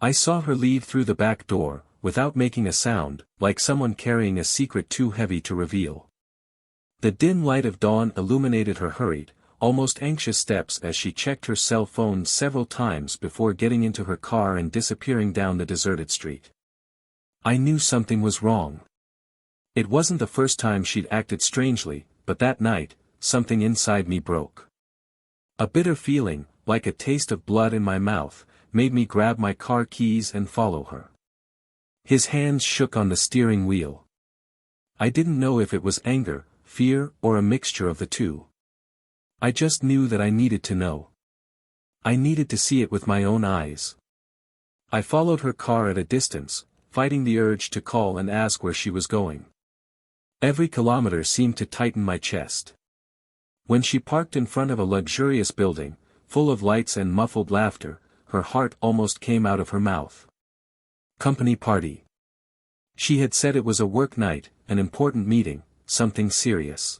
I saw her leave through the back door, without making a sound, like someone carrying a secret too heavy to reveal. The dim light of dawn illuminated her hurried, almost anxious steps as she checked her cell phone several times before getting into her car and disappearing down the deserted street. I knew something was wrong. It wasn't the first time she'd acted strangely, but that night, something inside me broke. A bitter feeling, like a taste of blood in my mouth, made me grab my car keys and follow her. His hands shook on the steering wheel. I didn't know if it was anger, fear, or a mixture of the two. I just knew that I needed to know. I needed to see it with my own eyes. I followed her car at a distance, fighting the urge to call and ask where she was going. Every kilometer seemed to tighten my chest. When she parked in front of a luxurious building, full of lights and muffled laughter, her heart almost came out of her mouth. Company party. She had said it was a work night, an important meeting, something serious.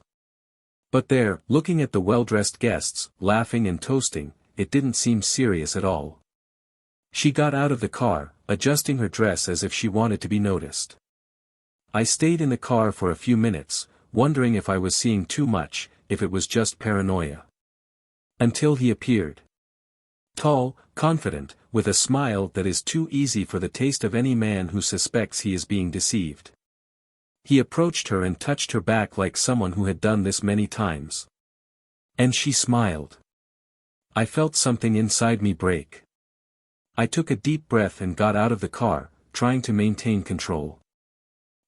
But there, looking at the well-dressed guests, laughing and toasting, it didn't seem serious at all. She got out of the car, adjusting her dress as if she wanted to be noticed. I stayed in the car for a few minutes, wondering if I was seeing too much, if it was just paranoia. Until he appeared. Tall, confident, with a smile that is too easy for the taste of any man who suspects he is being deceived. He approached her and touched her back like someone who had done this many times. And she smiled. I felt something inside me break. I took a deep breath and got out of the car, trying to maintain control.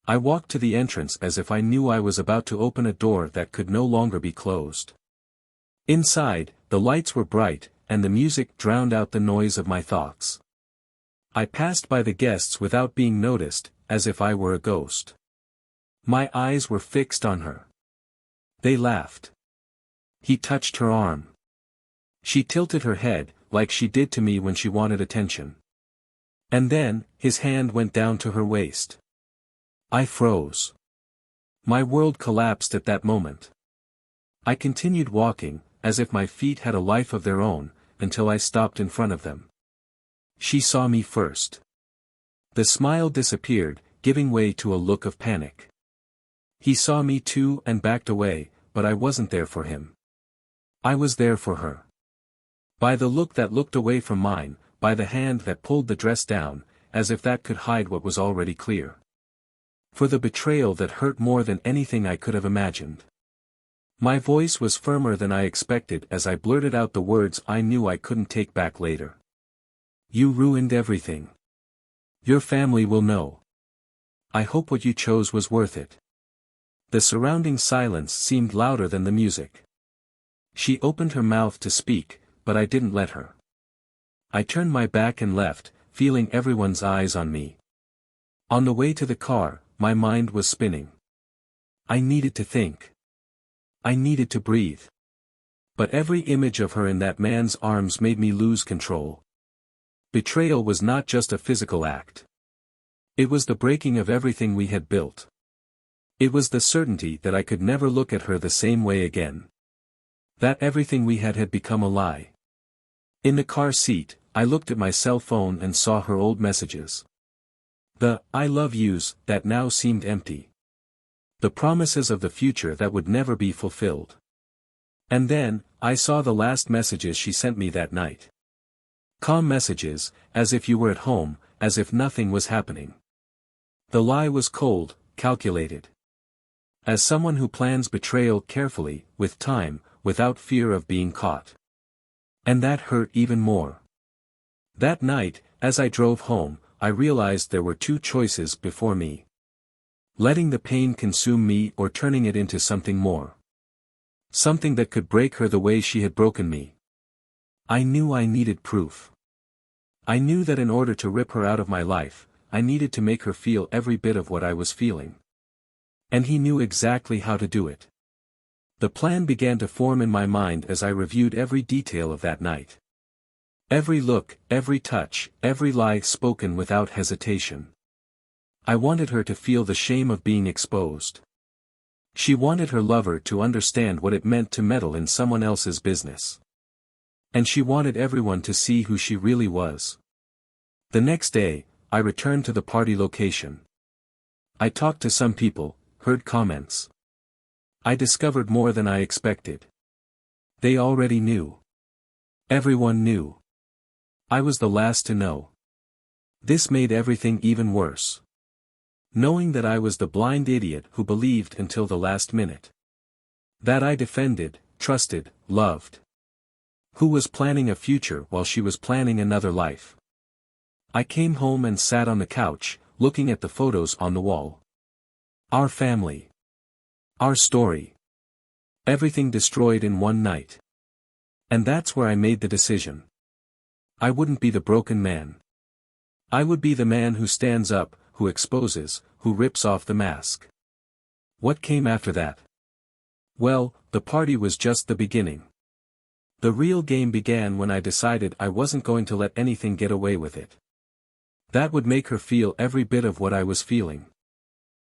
I walked to the entrance as if I knew I was about to open a door that could no longer be closed. Inside, the lights were bright, and the music drowned out the noise of my thoughts. I passed by the guests without being noticed, as if I were a ghost. My eyes were fixed on her. They laughed. He touched her arm. She tilted her head, like she did to me when she wanted attention. And then, his hand went down to her waist. I froze. My world collapsed at that moment. I continued walking, as if my feet had a life of their own, until I stopped in front of them. She saw me first. The smile disappeared, giving way to a look of panic. He saw me too and backed away, but I wasn't there for him. I was there for her. By the look that looked away from mine, by the hand that pulled the dress down, as if that could hide what was already clear. For the betrayal that hurt more than anything I could have imagined. My voice was firmer than I expected as I blurted out the words I knew I couldn't take back later. You ruined everything. Your family will know. I hope what you chose was worth it. The surrounding silence seemed louder than the music. She opened her mouth to speak, but I didn't let her. I turned my back and left, feeling everyone's eyes on me. On the way to the car, my mind was spinning. I needed to think. I needed to breathe. But every image of her in that man's arms made me lose control. Betrayal was not just a physical act. It was the breaking of everything we had built. It was the certainty that I could never look at her the same way again. That everything we had become a lie. In the car seat, I looked at my cell phone and saw her old messages. The "I love yous" that now seemed empty. The promises of the future that would never be fulfilled. And then, I saw the last messages she sent me that night. Calm messages, as if you were at home, as if nothing was happening. The lie was cold, calculated. As someone who plans betrayal carefully, with time, without fear of being caught. And that hurt even more. That night, as I drove home, I realized there were two choices before me. Letting the pain consume me or turning it into something more. Something that could break her the way she had broken me. I knew I needed proof. I knew that in order to rip her out of my life, I needed to make her feel every bit of what I was feeling. And he knew exactly how to do it. The plan began to form in my mind as I reviewed every detail of that night. Every look, every touch, every lie spoken without hesitation. I wanted her to feel the shame of being exposed. She wanted her lover to understand what it meant to meddle in someone else's business. And she wanted everyone to see who she really was. The next day, I returned to the party location. I talked to some people, heard comments. I discovered more than I expected. They already knew. Everyone knew. I was the last to know. This made everything even worse. Knowing that I was the blind idiot who believed until the last minute. That I defended, trusted, loved. Who was planning a future while she was planning another life. I came home and sat on the couch, looking at the photos on the wall. Our family. Our story. Everything destroyed in one night. And that's where I made the decision. I wouldn't be the broken man. I would be the man who stands up, who exposes, who rips off the mask. What came after that? Well, the party was just the beginning. The real game began when I decided I wasn't going to let anything get away with it. That would make her feel every bit of what I was feeling.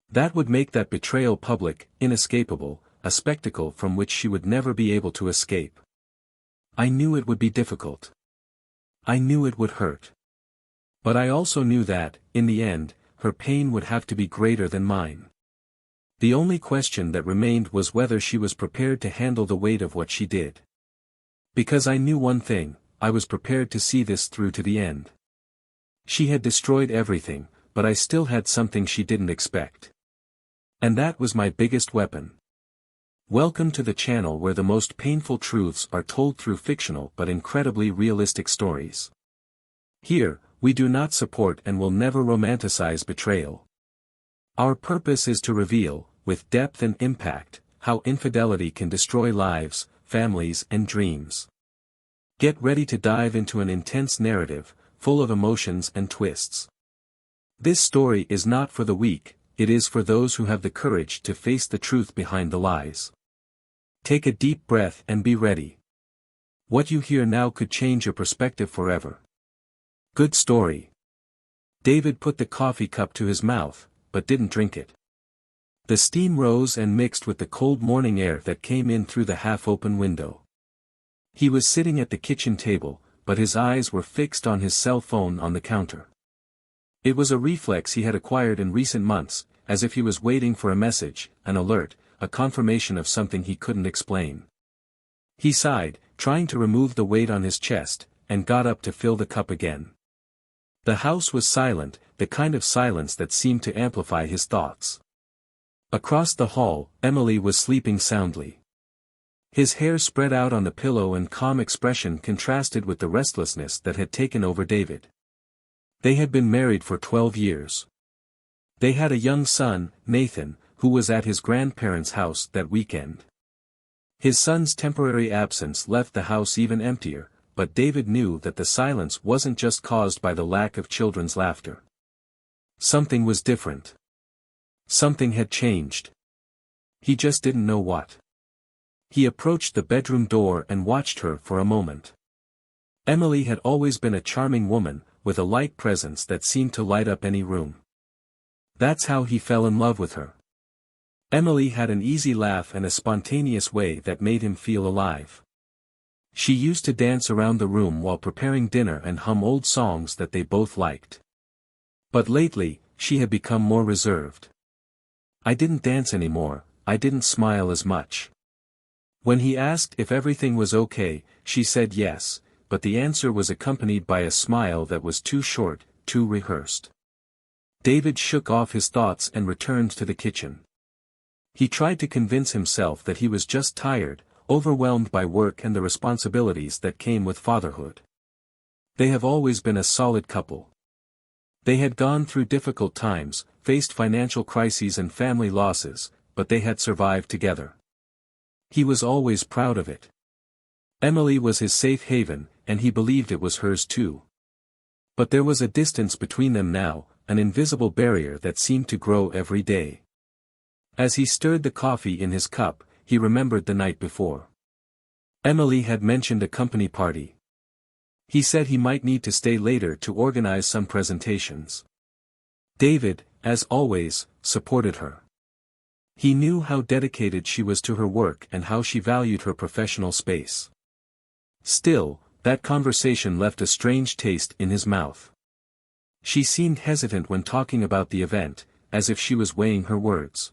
That would make that betrayal public, inescapable, a spectacle from which she would never be able to escape. I knew it would be difficult. I knew it would hurt. But I also knew that, in the end, her pain would have to be greater than mine. The only question that remained was whether she was prepared to handle the weight of what she did. Because I knew one thing, I was prepared to see this through to the end. She had destroyed everything, but I still had something she didn't expect. And that was my biggest weapon. Welcome to the channel where the most painful truths are told through fictional but incredibly realistic stories. Here, we do not support and will never romanticize betrayal. Our purpose is to reveal, with depth and impact, how infidelity can destroy lives, families and dreams. Get ready to dive into an intense narrative, full of emotions and twists. This story is not for the weak, it is for those who have the courage to face the truth behind the lies. Take a deep breath and be ready. What you hear now could change your perspective forever. Good story. David put the coffee cup to his mouth, but didn't drink it. The steam rose and mixed with the cold morning air that came in through the half-open window. He was sitting at the kitchen table, but his eyes were fixed on his cell phone on the counter. It was a reflex he had acquired in recent months, as if he was waiting for a message, an alert, a confirmation of something he couldn't explain. He sighed, trying to remove the weight on his chest, and got up to fill the cup again. The house was silent, the kind of silence that seemed to amplify his thoughts. Across the hall, Emily was sleeping soundly. His hair spread out on the pillow and calm expression contrasted with the restlessness that had taken over David. They had been married for 12 years. They had a young son, Nathan, who was at his grandparents' house that weekend. His son's temporary absence left the house even emptier, but David knew that the silence wasn't just caused by the lack of children's laughter. Something was different. Something had changed. He just didn't know what. He approached the bedroom door and watched her for a moment. Emily had always been a charming woman, with a light presence that seemed to light up any room. That's how he fell in love with her. Emily had an easy laugh and a spontaneous way that made him feel alive. She used to dance around the room while preparing dinner and hum old songs that they both liked. But lately, she had become more reserved. I didn't dance anymore, I didn't smile as much. When he asked if everything was okay, she said yes, but the answer was accompanied by a smile that was too short, too rehearsed. David shook off his thoughts and returned to the kitchen. He tried to convince himself that he was just tired, overwhelmed by work and the responsibilities that came with fatherhood. They have always been a solid couple. They had gone through difficult times, faced financial crises and family losses, but they had survived together. He was always proud of it. Emily was his safe haven, and he believed it was hers too. But there was a distance between them now, an invisible barrier that seemed to grow every day. As he stirred the coffee in his cup, he remembered the night before. Emily had mentioned a company party. He said he might need to stay later to organize some presentations. David, as always, supported her. He knew how dedicated she was to her work and how she valued her professional space. Still, that conversation left a strange taste in his mouth. She seemed hesitant when talking about the event, as if she was weighing her words.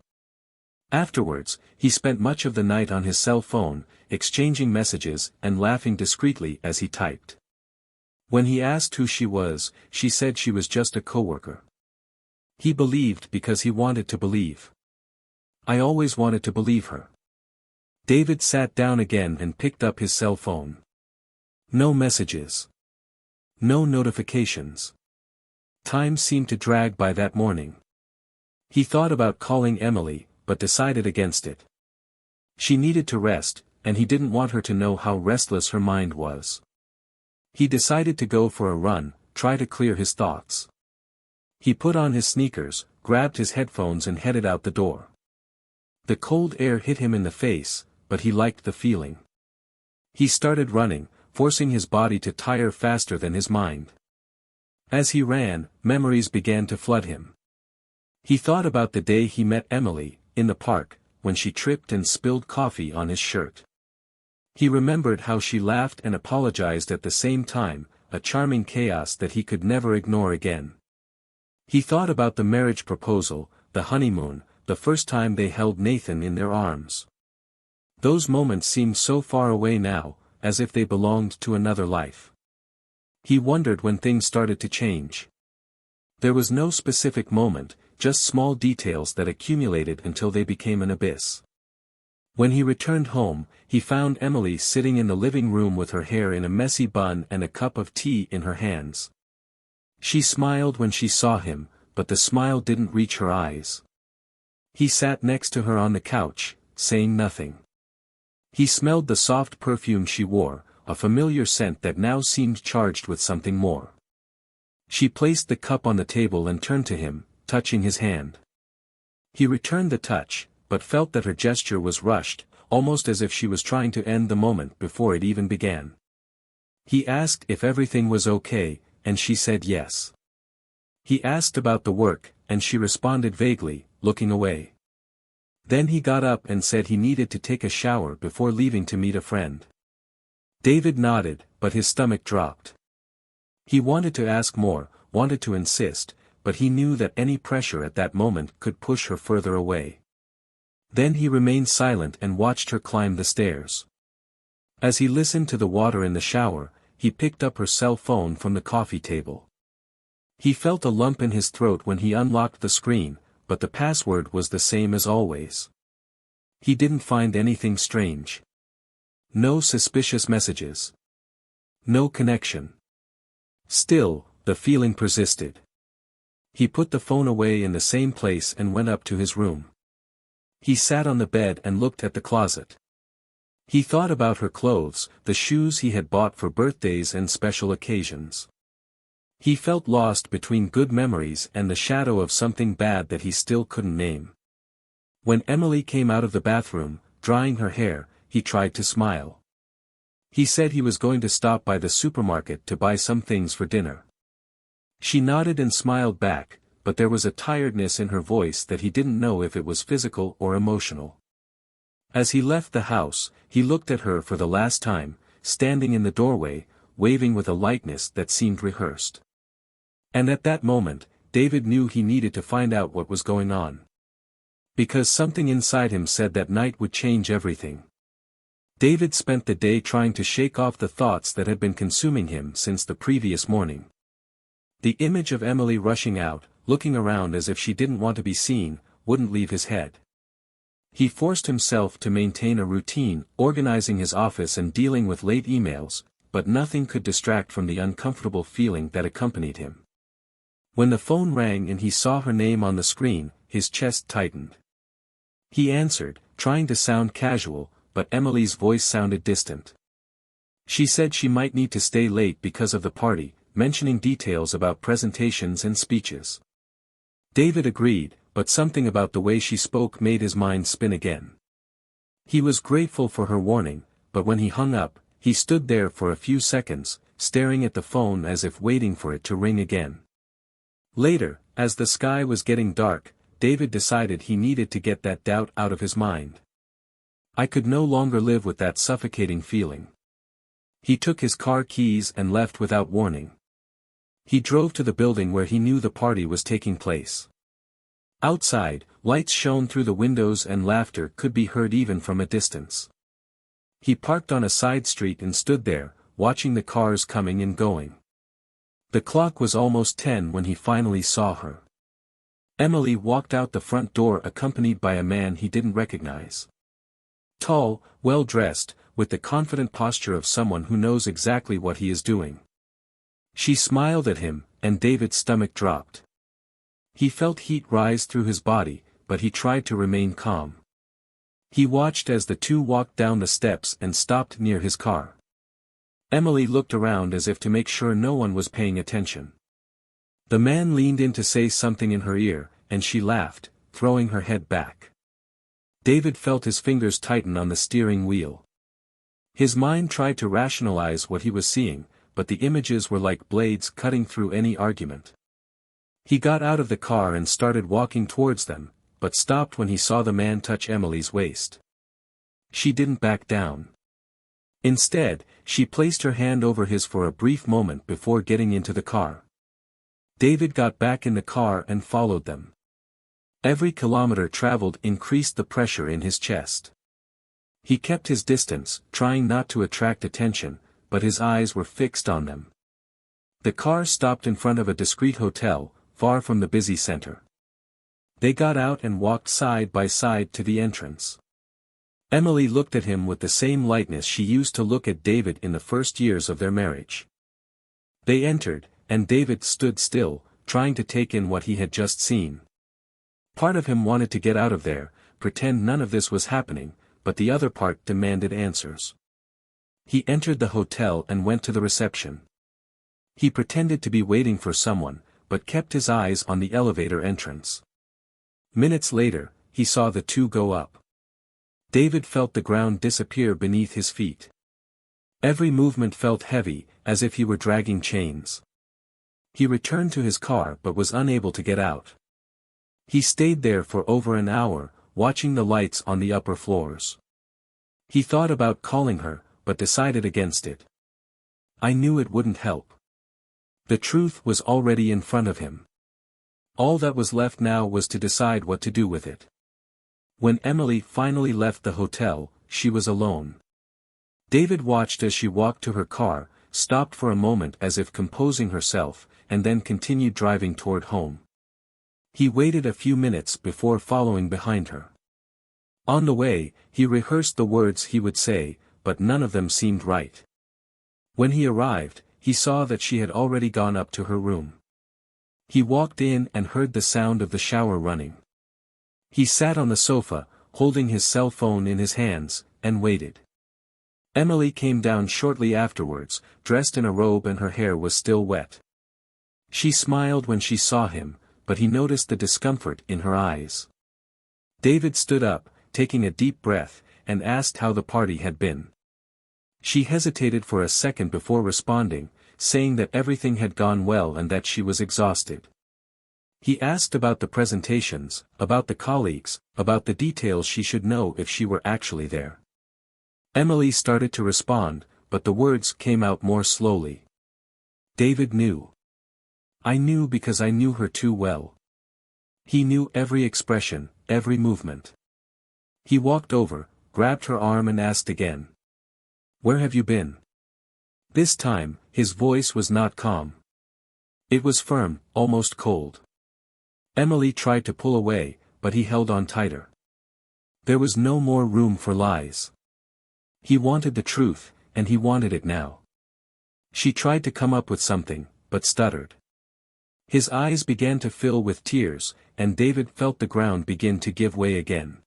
Afterwards, he spent much of the night on his cell phone, exchanging messages and laughing discreetly as he typed. When he asked who she was, she said she was just a coworker. He believed because he wanted to believe. I always wanted to believe her. David sat down again and picked up his cell phone. No messages. No notifications. Time seemed to drag by that morning. He thought about calling Emily, but decided against it. She needed to rest, and he didn't want her to know how restless her mind was. He decided to go for a run, try to clear his thoughts. He put on his sneakers, grabbed his headphones and headed out the door. The cold air hit him in the face, but he liked the feeling. He started running, forcing his body to tire faster than his mind. As he ran, memories began to flood him. He thought about the day he met Emily, in the park, when she tripped and spilled coffee on his shirt. He remembered how she laughed and apologized at the same time, a charming chaos that he could never ignore again. He thought about the marriage proposal, the honeymoon, the first time they held Nathan in their arms. Those moments seemed so far away now, as if they belonged to another life. He wondered when things started to change. There was no specific moment, just small details that accumulated until they became an abyss. When he returned home, he found Emily sitting in the living room with her hair in a messy bun and a cup of tea in her hands. She smiled when she saw him, but the smile didn't reach her eyes. He sat next to her on the couch, saying nothing. He smelled the soft perfume she wore, a familiar scent that now seemed charged with something more. She placed the cup on the table and turned to him, touching his hand. He returned the touch, but felt that her gesture was rushed, almost as if she was trying to end the moment before it even began. He asked if everything was okay, and she said yes. He asked about the work, and she responded vaguely, looking away. Then he got up and said he needed to take a shower before leaving to meet a friend. David nodded, but his stomach dropped. He wanted to ask more, wanted to insist, but he knew that any pressure at that moment could push her further away. Then he remained silent and watched her climb the stairs. As he listened to the water in the shower, he picked up her cell phone from the coffee table. He felt a lump in his throat when he unlocked the screen, but the password was the same as always. He didn't find anything strange. No suspicious messages. No connection. Still, the feeling persisted. He put the phone away in the same place and went up to his room. He sat on the bed and looked at the closet. He thought about her clothes, the shoes he had bought for birthdays and special occasions. He felt lost between good memories and the shadow of something bad that he still couldn't name. When Emily came out of the bathroom, drying her hair, he tried to smile. He said he was going to stop by the supermarket to buy some things for dinner. She nodded and smiled back, but there was a tiredness in her voice that he didn't know if it was physical or emotional. As he left the house, he looked at her for the last time, standing in the doorway, waving with a lightness that seemed rehearsed. And at that moment, David knew he needed to find out what was going on. Because something inside him said that night would change everything. David spent the day trying to shake off the thoughts that had been consuming him since the previous morning. The image of Emily rushing out, looking around as if she didn't want to be seen, wouldn't leave his head. He forced himself to maintain a routine, organizing his office and dealing with late emails, but nothing could distract from the uncomfortable feeling that accompanied him. When the phone rang and he saw her name on the screen, his chest tightened. He answered, trying to sound casual, but Emily's voice sounded distant. She said she might need to stay late because of the party, mentioning details about presentations and speeches. David agreed, but something about the way she spoke made his mind spin again. He was grateful for her warning, but when he hung up, he stood there for a few seconds, staring at the phone as if waiting for it to ring again. Later, as the sky was getting dark, David decided he needed to get that doubt out of his mind. I could no longer live with that suffocating feeling. He took his car keys and left without warning. He drove to the building where he knew the party was taking place. Outside, lights shone through the windows and laughter could be heard even from a distance. He parked on a side street and stood there, watching the cars coming and going. The clock was almost 10 when he finally saw her. Emily walked out the front door accompanied by a man he didn't recognize. Tall, well-dressed, with the confident posture of someone who knows exactly what he is doing. She smiled at him, and David's stomach dropped. He felt heat rise through his body, but he tried to remain calm. He watched as the two walked down the steps and stopped near his car. Emily looked around as if to make sure no one was paying attention. The man leaned in to say something in her ear, and she laughed, throwing her head back. David felt his fingers tighten on the steering wheel. His mind tried to rationalize what he was seeing, but the images were like blades cutting through any argument. He got out of the car and started walking towards them, but stopped when he saw the man touch Emily's waist. She didn't back down. Instead, she placed her hand over his for a brief moment before getting into the car. David got back in the car and followed them. Every kilometer traveled increased the pressure in his chest. He kept his distance, trying not to attract attention, but his eyes were fixed on them. The car stopped in front of a discreet hotel, far from the busy center. They got out and walked side by side to the entrance. Emily looked at him with the same lightness she used to look at David in the first years of their marriage. They entered, and David stood still, trying to take in what he had just seen. Part of him wanted to get out of there, pretend none of this was happening, but the other part demanded answers. He entered the hotel and went to the reception. He pretended to be waiting for someone, but kept his eyes on the elevator entrance. Minutes later, he saw the two go up. David felt the ground disappear beneath his feet. Every movement felt heavy, as if he were dragging chains. He returned to his car but was unable to get out. He stayed there for over an hour, watching the lights on the upper floors. He thought about calling her, but decided against it. I knew it wouldn't help. The truth was already in front of him. All that was left now was to decide what to do with it. When Emily finally left the hotel, she was alone. David watched as she walked to her car, stopped for a moment as if composing herself, and then continued driving toward home. He waited a few minutes before following behind her. On the way, he rehearsed the words he would say, but none of them seemed right. When he arrived, he saw that she had already gone up to her room. He walked in and heard the sound of the shower running. He sat on the sofa, holding his cell phone in his hands, and waited. Emily came down shortly afterwards, dressed in a robe and her hair was still wet. She smiled when she saw him, but he noticed the discomfort in her eyes. David stood up, taking a deep breath, and asked how the party had been. She hesitated for a second before responding, saying that everything had gone well and that she was exhausted. He asked about the presentations, about the colleagues, about the details she should know if she were actually there. Emily started to respond, but the words came out more slowly. David knew. I knew because I knew her too well. He knew every expression, every movement. He walked over, grabbed her arm and asked again. Where have you been? This time, his voice was not calm. It was firm, almost cold. Emily tried to pull away, but he held on tighter. There was no more room for lies. He wanted the truth, and he wanted it now. She tried to come up with something, but stuttered. His eyes began to fill with tears, and David felt the ground begin to give way again.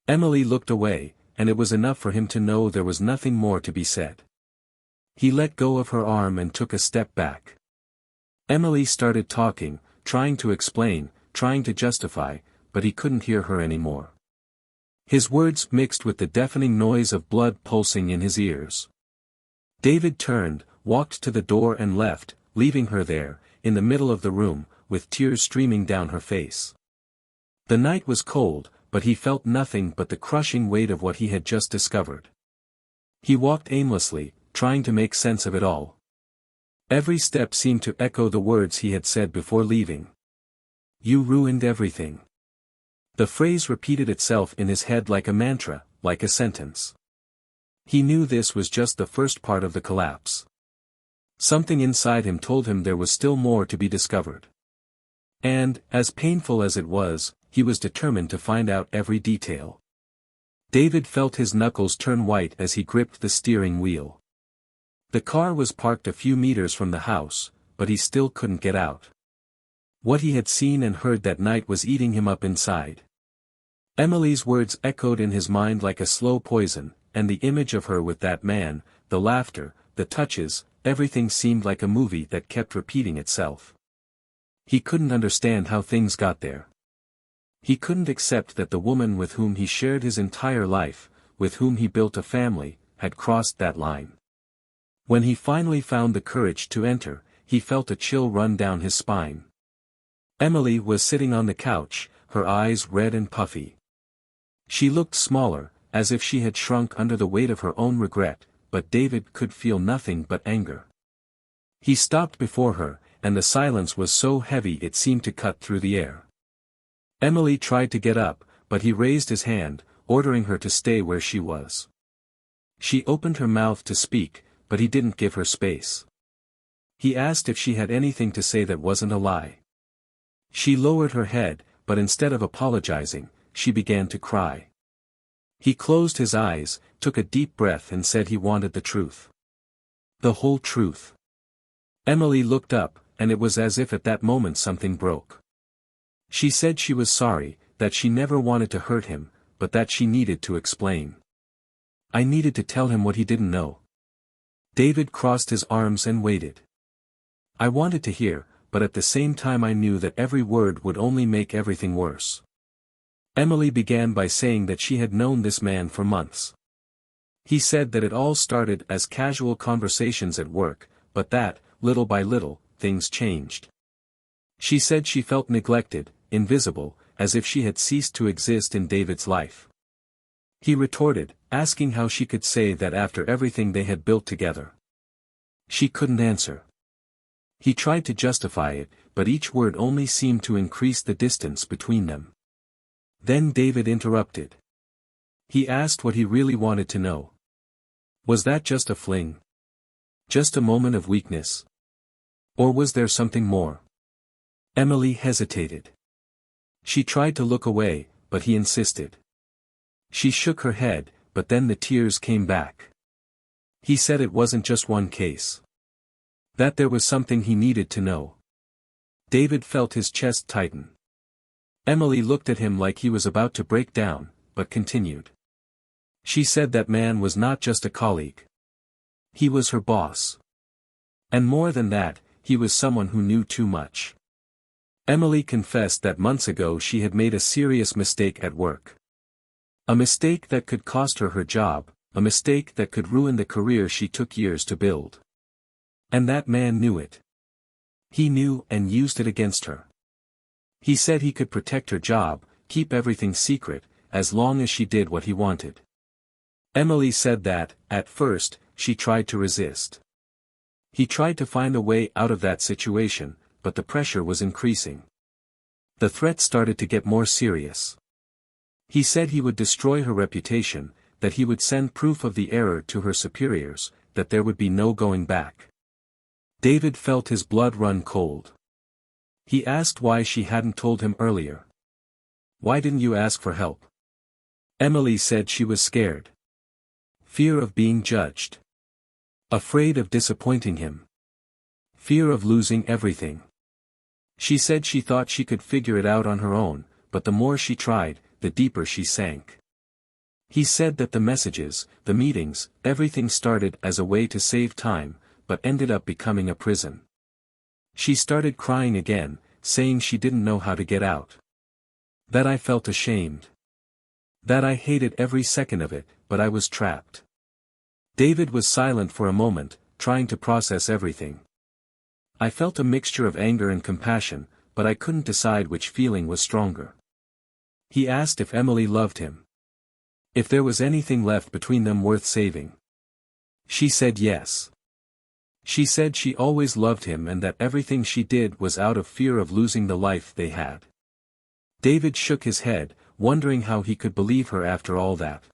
Emily looked away, and it was enough for him to know there was nothing more to be said. He let go of her arm and took a step back. Emily started talking, trying to explain, trying to justify, but he couldn't hear her anymore. His words mixed with the deafening noise of blood pulsing in his ears. David turned, walked to the door and left, leaving her there, in the middle of the room, with tears streaming down her face. The night was cold, but he felt nothing but the crushing weight of what he had just discovered. He walked aimlessly, trying to make sense of it all. Every step seemed to echo the words he had said before leaving. "You ruined everything." The phrase repeated itself in his head like a mantra, like a sentence. He knew this was just the first part of the collapse. Something inside him told him there was still more to be discovered. And, as painful as it was, he was determined to find out every detail. David felt his knuckles turn white as he gripped the steering wheel. The car was parked a few meters from the house, but he still couldn't get out. What he had seen and heard that night was eating him up inside. Emily's words echoed in his mind like a slow poison, and the image of her with that man, the laughter, the touches, everything seemed like a movie that kept repeating itself. He couldn't understand how things got there. He couldn't accept that the woman with whom he shared his entire life, with whom he built a family, had crossed that line. When he finally found the courage to enter, he felt a chill run down his spine. Emily was sitting on the couch, her eyes red and puffy. She looked smaller, as if she had shrunk under the weight of her own regret, but David could feel nothing but anger. He stopped before her, and the silence was so heavy it seemed to cut through the air. Emily tried to get up, but he raised his hand, ordering her to stay where she was. She opened her mouth to speak, but he didn't give her space. He asked if she had anything to say that wasn't a lie. She lowered her head, but instead of apologizing, she began to cry. He closed his eyes, took a deep breath and said he wanted the truth. The whole truth. Emily looked up, and it was as if at that moment something broke. She said she was sorry, that she never wanted to hurt him, but that she needed to explain. "I needed to tell him what he didn't know." David crossed his arms and waited. "I wanted to hear, but at the same time I knew that every word would only make everything worse." Emily began by saying that she had known this man for months. He said that it all started as casual conversations at work, but that, little by little, things changed. She said she felt neglected, invisible, as if she had ceased to exist in David's life. He retorted, asking how she could say that after everything they had built together. She couldn't answer. He tried to justify it, but each word only seemed to increase the distance between them. Then David interrupted. He asked what he really wanted to know. Was that just a fling? Just a moment of weakness? Or was there something more? Emily hesitated. She tried to look away, but he insisted. She shook her head, but then the tears came back. He said it wasn't just one case. That there was something he needed to know. David felt his chest tighten. Emily looked at him like he was about to break down, but continued. She said that man was not just a colleague. He was her boss. And more than that, he was someone who knew too much. Emily confessed that months ago she had made a serious mistake at work. A mistake that could cost her her job, a mistake that could ruin the career she took years to build. And that man knew it. He knew and used it against her. He said he could protect her job, keep everything secret, as long as she did what he wanted. Emily said that, at first, she tried to resist. He tried to find a way out of that situation, but the pressure was increasing. The threat started to get more serious. He said he would destroy her reputation, that he would send proof of the error to her superiors, that there would be no going back. David felt his blood run cold. He asked why she hadn't told him earlier. Why didn't you ask for help? Emily said she was scared. Fear of being judged. Afraid of disappointing him. Fear of losing everything. She said she thought she could figure it out on her own, but the more she tried, the deeper she sank. He said that the messages, the meetings, everything started as a way to save time, but ended up becoming a prison. She started crying again, saying she didn't know how to get out. That I felt ashamed. That I hated every second of it, but I was trapped. David was silent for a moment, trying to process everything. I felt a mixture of anger and compassion, but I couldn't decide which feeling was stronger. He asked if Emily loved him. If there was anything left between them worth saving. She said yes. She said she always loved him and that everything she did was out of fear of losing the life they had. David shook his head, wondering how he could believe her after all that.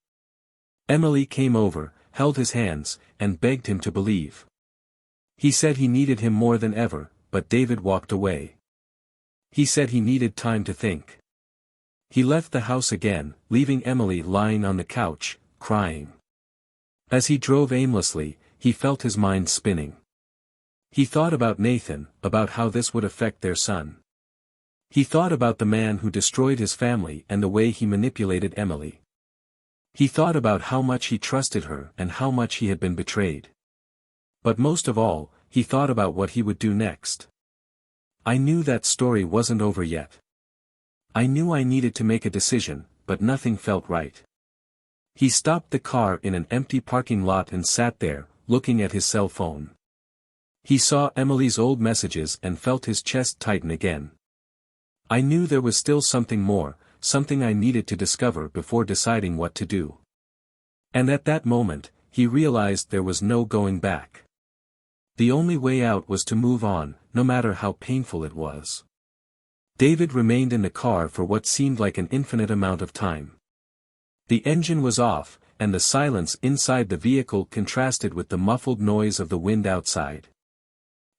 Emily came over, held his hands, and begged him to believe. He said he needed him more than ever, but David walked away. He said he needed time to think. He left the house again, leaving Emily lying on the couch, crying. As he drove aimlessly, he felt his mind spinning. He thought about Nathan, about how this would affect their son. He thought about the man who destroyed his family and the way he manipulated Emily. He thought about how much he trusted her and how much he had been betrayed. But most of all, he thought about what he would do next. I knew that story wasn't over yet. I knew I needed to make a decision, but nothing felt right. He stopped the car in an empty parking lot and sat there, looking at his cell phone. He saw Emily's old messages and felt his chest tighten again. I knew there was still something more, something I needed to discover before deciding what to do. And at that moment, he realized there was no going back. The only way out was to move on, no matter how painful it was. David remained in the car for what seemed like an infinite amount of time. The engine was off, and the silence inside the vehicle contrasted with the muffled noise of the wind outside.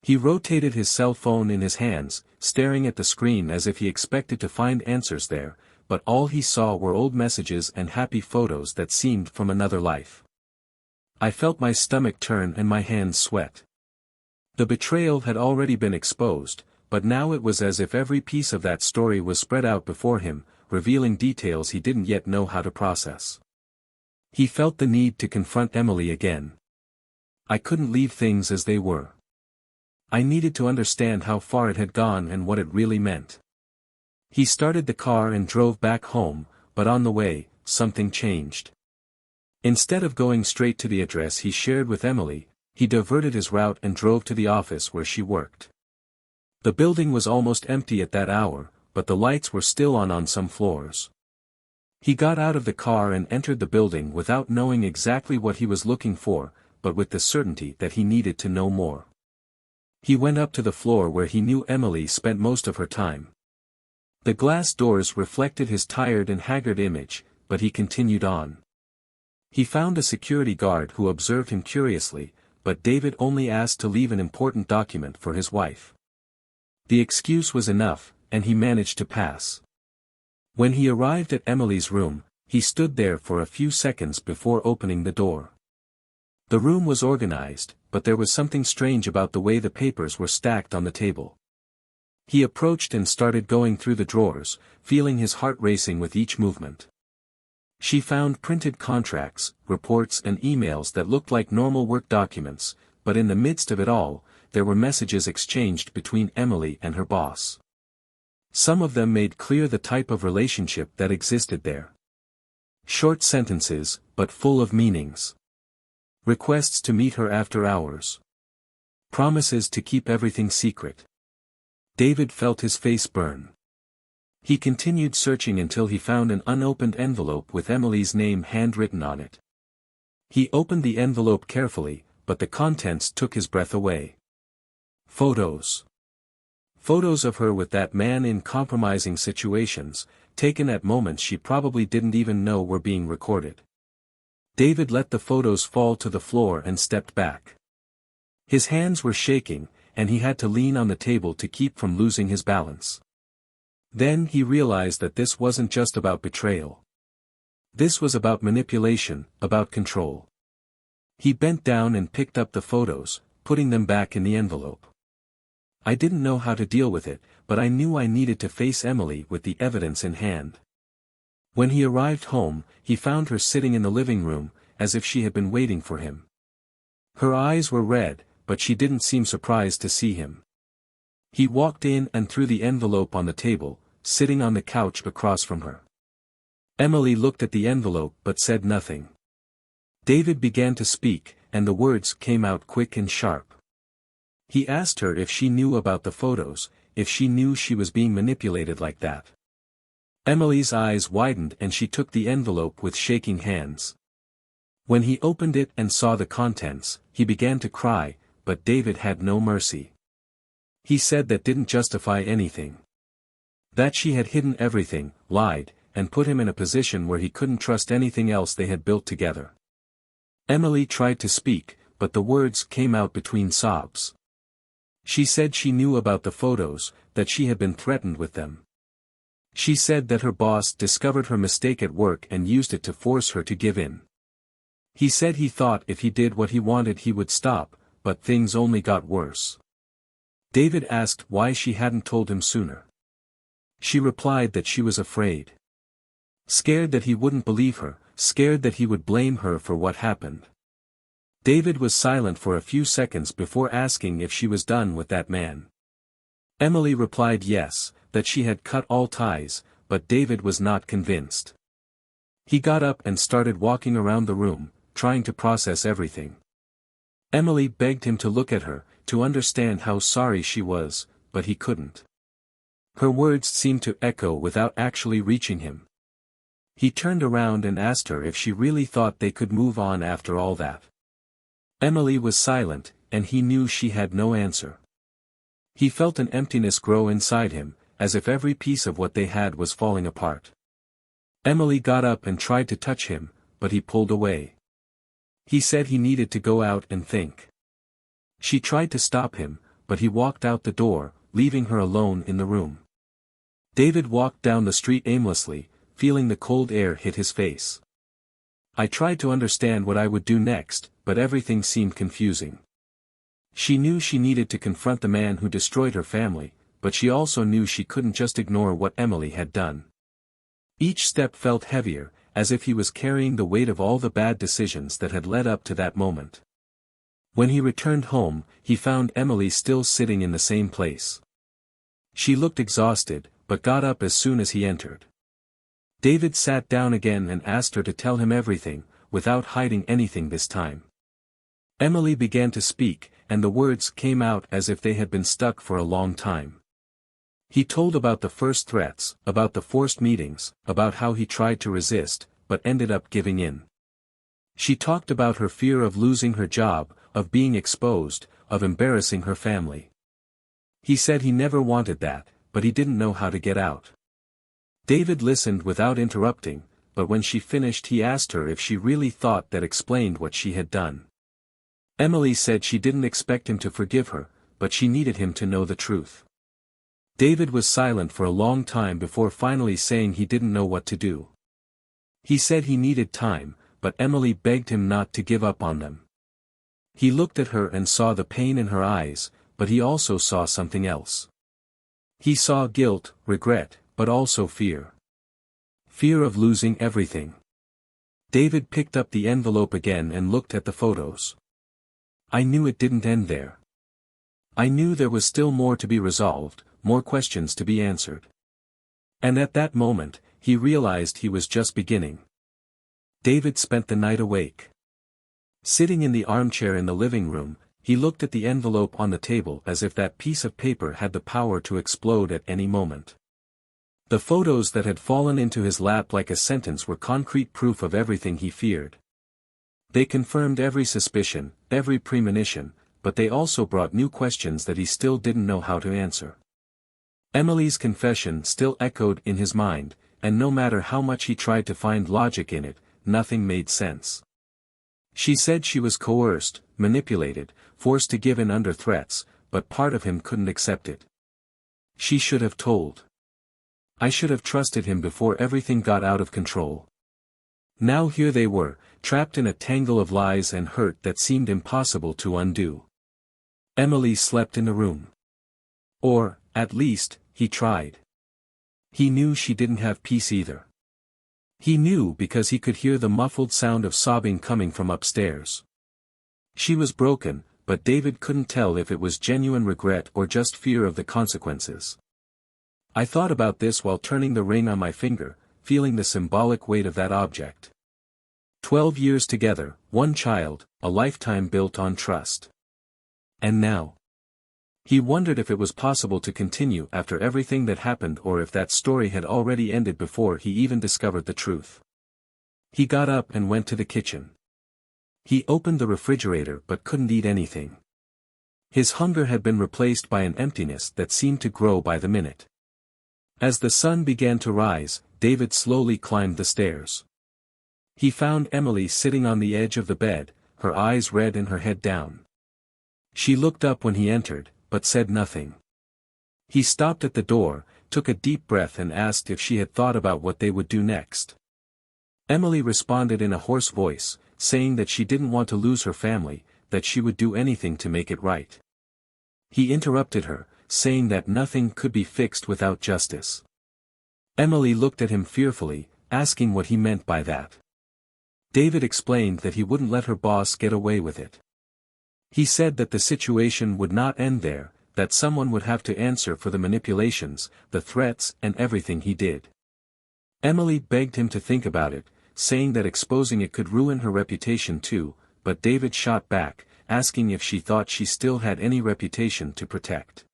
He rotated his cell phone in his hands, staring at the screen as if he expected to find answers there, but all he saw were old messages and happy photos that seemed from another life. I felt my stomach turn and my hands sweat. The betrayal had already been exposed, but now it was as if every piece of that story was spread out before him, revealing details he didn't yet know how to process. He felt the need to confront Emily again. I couldn't leave things as they were. I needed to understand how far it had gone and what it really meant. He started the car and drove back home, but on the way, something changed. Instead of going straight to the address he shared with Emily, he diverted his route and drove to the office where she worked. The building was almost empty at that hour, but the lights were still on some floors. He got out of the car and entered the building without knowing exactly what he was looking for, but with the certainty that he needed to know more. He went up to the floor where he knew Emily spent most of her time. The glass doors reflected his tired and haggard image, but he continued on. He found a security guard who observed him curiously, but David only asked to leave an important document for his wife. The excuse was enough, and he managed to pass. When he arrived at Emily's room, he stood there for a few seconds before opening the door. The room was organized, but there was something strange about the way the papers were stacked on the table. He approached and started going through the drawers, feeling his heart racing with each movement. She found printed contracts, reports and emails that looked like normal work documents, but in the midst of it all, there were messages exchanged between Emily and her boss. Some of them made clear the type of relationship that existed there. Short sentences, but full of meanings. Requests to meet her after hours. Promises to keep everything secret. David felt his face burn. He continued searching until he found an unopened envelope with Emily's name handwritten on it. He opened the envelope carefully, but the contents took his breath away. Photos. Photos of her with that man in compromising situations, taken at moments she probably didn't even know were being recorded. David let the photos fall to the floor and stepped back. His hands were shaking, and he had to lean on the table to keep from losing his balance. Then he realized that this wasn't just about betrayal. This was about manipulation, about control. He bent down and picked up the photos, putting them back in the envelope. I didn't know how to deal with it, but I knew I needed to face Emily with the evidence in hand. When he arrived home, he found her sitting in the living room, as if she had been waiting for him. Her eyes were red, but she didn't seem surprised to see him. He walked in and threw the envelope on the table, sitting on the couch across from her. Emily looked at the envelope but said nothing. David began to speak, and the words came out quick and sharp. He asked her if she knew about the photos, if she knew she was being manipulated like that. Emily's eyes widened and she took the envelope with shaking hands. When he opened it and saw the contents, he began to cry, but David had no mercy. He said that didn't justify anything. That she had hidden everything, lied, and put him in a position where he couldn't trust anything else they had built together. Emily tried to speak, but the words came out between sobs. She said she knew about the photos, that she had been threatened with them. She said that her boss discovered her mistake at work and used it to force her to give in. He said he thought if he did what he wanted he would stop, but things only got worse. David asked why she hadn't told him sooner. She replied that she was afraid. Scared that he wouldn't believe her, scared that he would blame her for what happened. David was silent for a few seconds before asking if she was done with that man. Emily replied yes, that she had cut all ties, but David was not convinced. He got up and started walking around the room, trying to process everything. Emily begged him to look at her, to understand how sorry she was, but he couldn't. Her words seemed to echo without actually reaching him. He turned around and asked her if she really thought they could move on after all that. Emily was silent, and he knew she had no answer. He felt an emptiness grow inside him, as if every piece of what they had was falling apart. Emily got up and tried to touch him, but he pulled away. He said he needed to go out and think. She tried to stop him, but he walked out the door, leaving her alone in the room. David walked down the street aimlessly, feeling the cold air hit his face. I tried to understand what I would do next, but everything seemed confusing. She knew she needed to confront the man who destroyed her family, but she also knew she couldn't just ignore what Emily had done. Each step felt heavier, as if he was carrying the weight of all the bad decisions that had led up to that moment. When he returned home, he found Emily still sitting in the same place. She looked exhausted, but got up as soon as he entered. David sat down again and asked her to tell him everything, without hiding anything this time. Emily began to speak, and the words came out as if they had been stuck for a long time. He told about the first threats, about the forced meetings, about how he tried to resist, but ended up giving in. She talked about her fear of losing her job, of being exposed, of embarrassing her family. He said he never wanted that, but he didn't know how to get out. David listened without interrupting, but when she finished he asked her if she really thought that explained what she had done. Emily said she didn't expect him to forgive her, but she needed him to know the truth. David was silent for a long time before finally saying he didn't know what to do. He said he needed time, but Emily begged him not to give up on them. He looked at her and saw the pain in her eyes, but he also saw something else. He saw guilt, regret, but also fear. Fear of losing everything. David picked up the envelope again and looked at the photos. I knew it didn't end there. I knew there was still more to be resolved, more questions to be answered. And at that moment, he realized he was just beginning. David spent the night awake. Sitting in the armchair in the living room, he looked at the envelope on the table as if that piece of paper had the power to explode at any moment. The photos that had fallen into his lap like a sentence were concrete proof of everything he feared. They confirmed every suspicion, every premonition, but they also brought new questions that he still didn't know how to answer. Emily's confession still echoed in his mind, and no matter how much he tried to find logic in it, nothing made sense. She said she was coerced, manipulated, forced to give in under threats, but part of him couldn't accept it. She should have told. I should have trusted him before everything got out of control. Now here they were, trapped in a tangle of lies and hurt that seemed impossible to undo. Emily slept in the room. Or, at least, he tried. He knew she didn't have peace either. He knew because he could hear the muffled sound of sobbing coming from upstairs. She was broken, but David couldn't tell if it was genuine regret or just fear of the consequences. I thought about this while turning the ring on my finger, feeling the symbolic weight of that object. 12 years together, one child, a lifetime built on trust. And now? He wondered if it was possible to continue after everything that happened or if that story had already ended before he even discovered the truth. He got up and went to the kitchen. He opened the refrigerator but couldn't eat anything. His hunger had been replaced by an emptiness that seemed to grow by the minute. As the sun began to rise, David slowly climbed the stairs. He found Emily sitting on the edge of the bed, her eyes red and her head down. She looked up when he entered, but said nothing. He stopped at the door, took a deep breath and asked if she had thought about what they would do next. Emily responded in a hoarse voice, saying that she didn't want to lose her family, that she would do anything to make it right. He interrupted her, saying that nothing could be fixed without justice. Emily looked at him fearfully, asking what he meant by that. David explained that he wouldn't let her boss get away with it. He said that the situation would not end there, that someone would have to answer for the manipulations, the threats and everything he did. Emily begged him to think about it, saying that exposing it could ruin her reputation too, but David shot back, asking if she thought she still had any reputation to protect.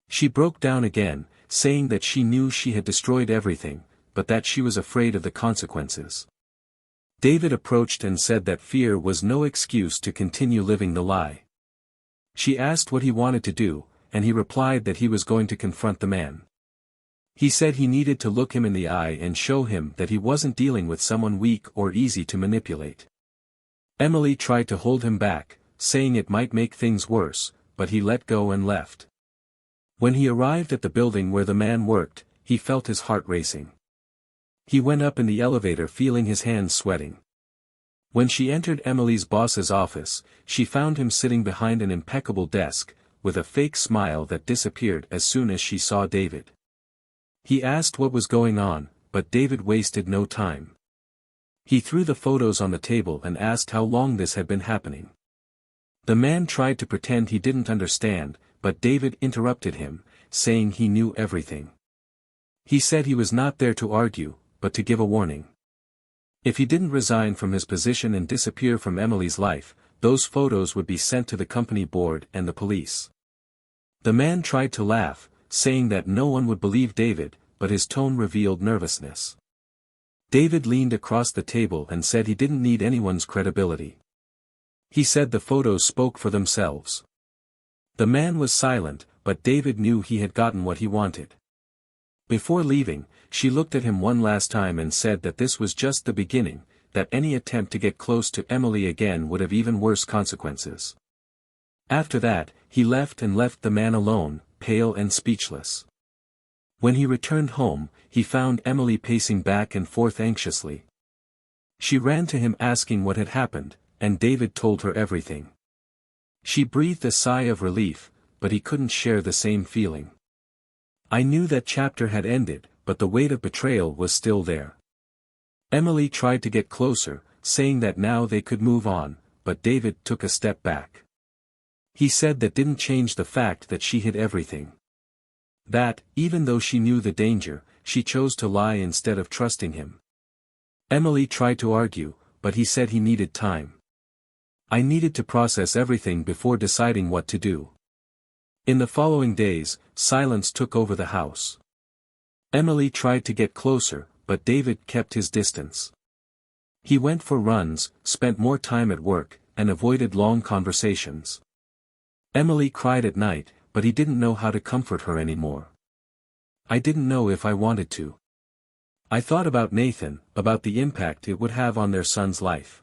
She broke down again, saying that she knew she had destroyed everything, but that she was afraid of the consequences. David approached and said that fear was no excuse to continue living the lie. She asked what he wanted to do, and he replied that he was going to confront the man. He said he needed to look him in the eye and show him that he wasn't dealing with someone weak or easy to manipulate. Emily tried to hold him back, saying it might make things worse, but he let go and left. When he arrived at the building where the man worked, he felt his heart racing. He went up in the elevator feeling his hands sweating. When she entered Emily's boss's office, she found him sitting behind an impeccable desk, with a fake smile that disappeared as soon as she saw David. He asked what was going on, but David wasted no time. He threw the photos on the table and asked how long this had been happening. The man tried to pretend he didn't understand, but David interrupted him, saying he knew everything. He said he was not there to argue, but to give a warning. If he didn't resign from his position and disappear from Emily's life, those photos would be sent to the company board and the police. The man tried to laugh, saying that no one would believe David, but his tone revealed nervousness. David leaned across the table and said he didn't need anyone's credibility. He said the photos spoke for themselves. The man was silent, but David knew he had gotten what he wanted. Before leaving, she looked at him one last time and said that this was just the beginning, that any attempt to get close to Emily again would have even worse consequences. After that, he left the man alone, pale and speechless. When he returned home, he found Emily pacing back and forth anxiously. She ran to him asking what had happened, and David told her everything. She breathed a sigh of relief, but he couldn't share the same feeling. I knew that chapter had ended, but the weight of betrayal was still there. Emily tried to get closer, saying that now they could move on, but David took a step back. He said that didn't change the fact that she hid everything. That, even though she knew the danger, she chose to lie instead of trusting him. Emily tried to argue, but he said he needed time. I needed to process everything before deciding what to do. In the following days, silence took over the house. Emily tried to get closer, but David kept his distance. He went for runs, spent more time at work, and avoided long conversations. Emily cried at night, but he didn't know how to comfort her anymore. I didn't know if I wanted to. I thought about Nathan, about the impact it would have on their son's life.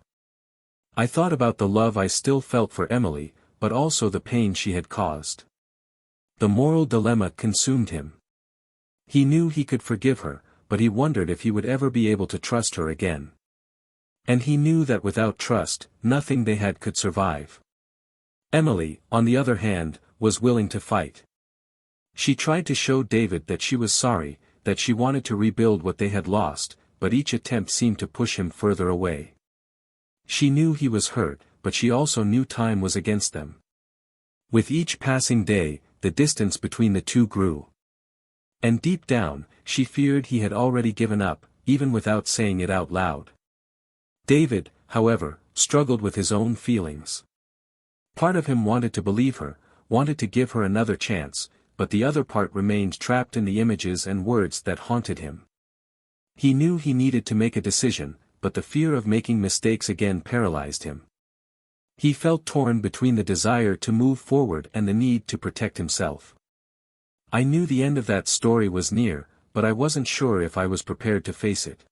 I thought about the love I still felt for Emily, but also the pain she had caused. The moral dilemma consumed him. He knew he could forgive her, but he wondered if he would ever be able to trust her again. And he knew that without trust, nothing they had could survive. Emily, on the other hand, was willing to fight. She tried to show David that she was sorry, that she wanted to rebuild what they had lost, but each attempt seemed to push him further away. She knew he was hurt, but she also knew time was against them. With each passing day, the distance between the two grew. And deep down, she feared he had already given up, even without saying it out loud. David, however, struggled with his own feelings. Part of him wanted to believe her, wanted to give her another chance, but the other part remained trapped in the images and words that haunted him. He knew he needed to make a decision, but the fear of making mistakes again paralyzed him. He felt torn between the desire to move forward and the need to protect himself. I knew the end of that story was near, but I wasn't sure if I was prepared to face it.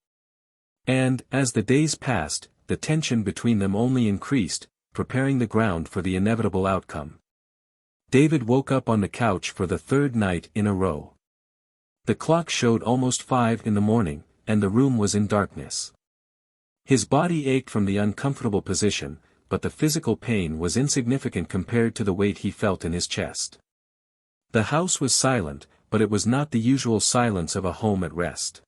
And, as the days passed, the tension between them only increased, preparing the ground for the inevitable outcome. David woke up on the couch for the third night in a row. The clock showed almost 5 in the morning, and the room was in darkness. His body ached from the uncomfortable position, but the physical pain was insignificant compared to the weight he felt in his chest. The house was silent, but it was not the usual silence of a home at rest.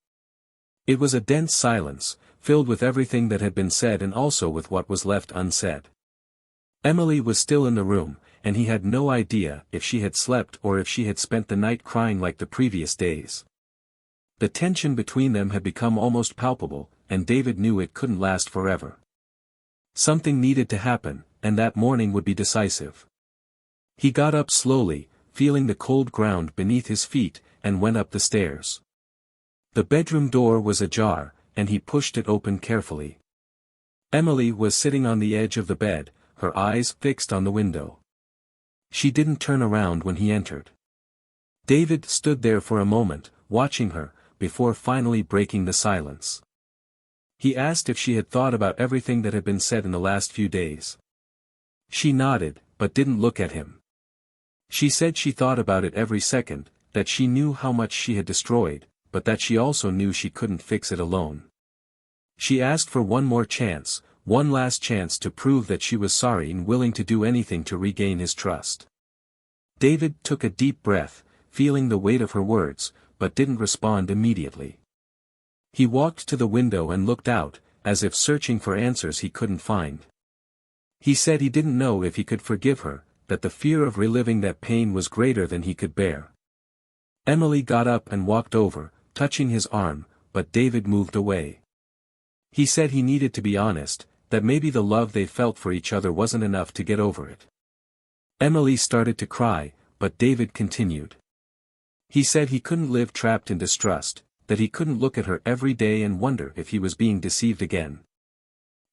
It was a dense silence, filled with everything that had been said and also with what was left unsaid. Emily was still in the room, and he had no idea if she had slept or if she had spent the night crying like the previous days. The tension between them had become almost palpable, and David knew it couldn't last forever. Something needed to happen, and that morning would be decisive. He got up slowly, feeling the cold ground beneath his feet, and went up the stairs. The bedroom door was ajar, and he pushed it open carefully. Emily was sitting on the edge of the bed, her eyes fixed on the window. She didn't turn around when he entered. David stood there for a moment, watching her, before finally breaking the silence. He asked if she had thought about everything that had been said in the last few days. She nodded, but didn't look at him. She said she thought about it every second, that she knew how much she had destroyed, but that she also knew she couldn't fix it alone. She asked for one more chance, one last chance to prove that she was sorry and willing to do anything to regain his trust. David took a deep breath, feeling the weight of her words, but didn't respond immediately. He walked to the window and looked out, as if searching for answers he couldn't find. He said he didn't know if he could forgive her, that the fear of reliving that pain was greater than he could bear. Emily got up and walked over, touching his arm, but David moved away. He said he needed to be honest, that maybe the love they felt for each other wasn't enough to get over it. Emily started to cry, but David continued. He said he couldn't live trapped in distrust, that he couldn't look at her every day and wonder if he was being deceived again.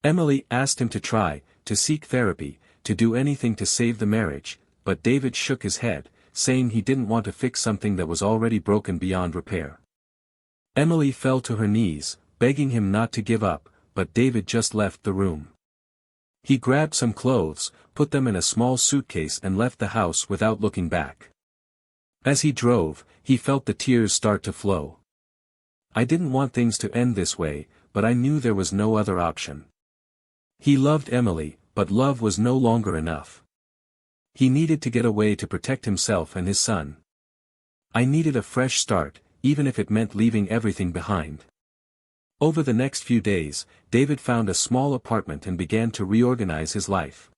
Emily asked him to try, to seek therapy, to do anything to save the marriage, but David shook his head, saying he didn't want to fix something that was already broken beyond repair. Emily fell to her knees, begging him not to give up, but David just left the room. He grabbed some clothes, put them in a small suitcase and left the house without looking back. As he drove, he felt the tears start to flow. I didn't want things to end this way, but I knew there was no other option. He loved Emily, but love was no longer enough. He needed to get away to protect himself and his son. I needed a fresh start, even if it meant leaving everything behind. Over the next few days, David found a small apartment and began to reorganize his life.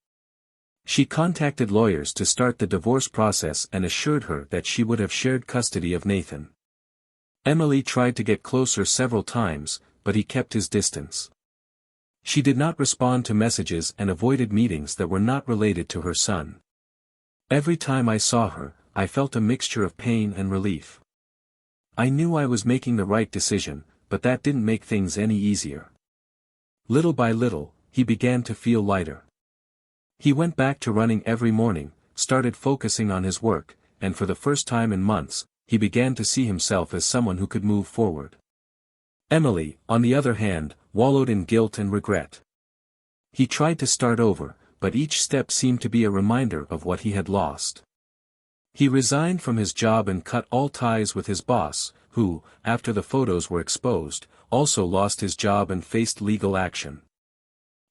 She contacted lawyers to start the divorce process and assured her that she would have shared custody of Nathan. Emily tried to get closer several times, but he kept his distance. She did not respond to messages and avoided meetings that were not related to her son. Every time I saw her, I felt a mixture of pain and relief. I knew I was making the right decision, but that didn't make things any easier. Little by little, he began to feel lighter. He went back to running every morning, started focusing on his work, and for the first time in months, he began to see himself as someone who could move forward. Emily, on the other hand, wallowed in guilt and regret. He tried to start over, but each step seemed to be a reminder of what he had lost. He resigned from his job and cut all ties with his boss, who, after the photos were exposed, also lost his job and faced legal action.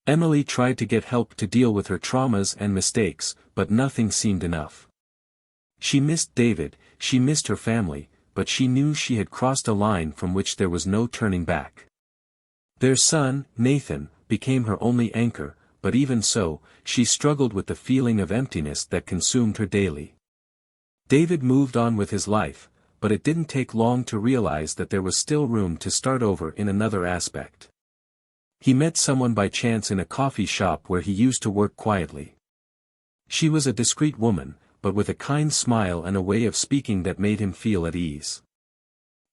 Emily tried to get help to deal with her traumas and mistakes, but nothing seemed enough. She missed David, she missed her family, but she knew she had crossed a line from which there was no turning back. Their son, Nathan, became her only anchor, but even so, she struggled with the feeling of emptiness that consumed her daily. David moved on with his life, but it didn't take long to realize that there was still room to start over in another aspect. He met someone by chance in a coffee shop where he used to work quietly. She was a discreet woman, but with a kind smile and a way of speaking that made him feel at ease.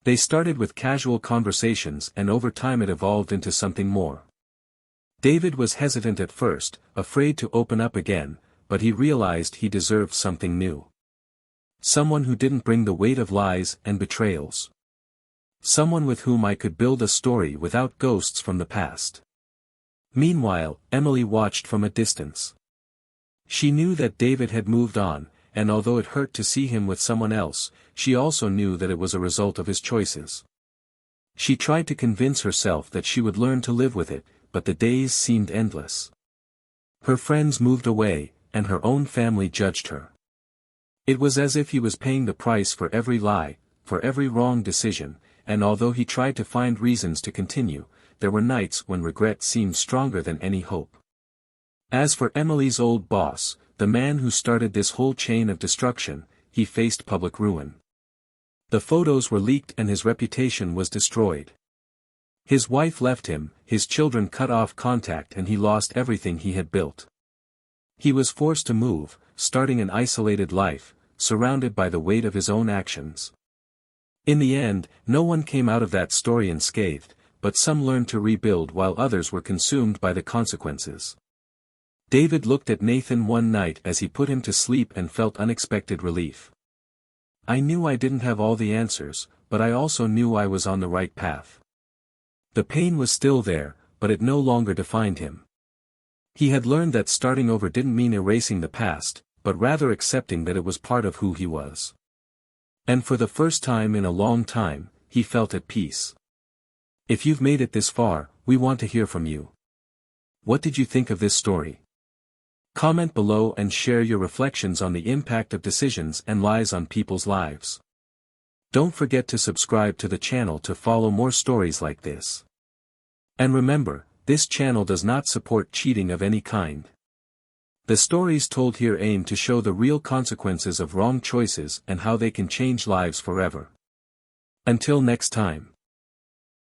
They started with casual conversations and over time it evolved into something more. David was hesitant at first, afraid to open up again, but he realized he deserved something new. Someone who didn't bring the weight of lies and betrayals. Someone with whom I could build a story without ghosts from the past. Meanwhile, Emily watched from a distance. She knew that David had moved on, and although it hurt to see him with someone else, she also knew that it was a result of his choices. She tried to convince herself that she would learn to live with it, but the days seemed endless. Her friends moved away, and her own family judged her. It was as if he was paying the price for every lie, for every wrong decision, and although he tried to find reasons to continue, there were nights when regret seemed stronger than any hope. As for Emily's old boss, the man who started this whole chain of destruction, he faced public ruin. The photos were leaked and his reputation was destroyed. His wife left him, his children cut off contact, and he lost everything he had built. He was forced to move, starting an isolated life, surrounded by the weight of his own actions. In the end, no one came out of that story unscathed, but some learned to rebuild while others were consumed by the consequences. David looked at Nathan one night as he put him to sleep and felt unexpected relief. I knew I didn't have all the answers, but I also knew I was on the right path. The pain was still there, but it no longer defined him. He had learned that starting over didn't mean erasing the past, but rather accepting that it was part of who he was. And for the first time in a long time, he felt at peace. If you've made it this far, we want to hear from you. What did you think of this story? Comment below and share your reflections on the impact of decisions and lies on people's lives. Don't forget to subscribe to the channel to follow more stories like this. And remember, this channel does not support cheating of any kind. The stories told here aim to show the real consequences of wrong choices and how they can change lives forever. Until next time.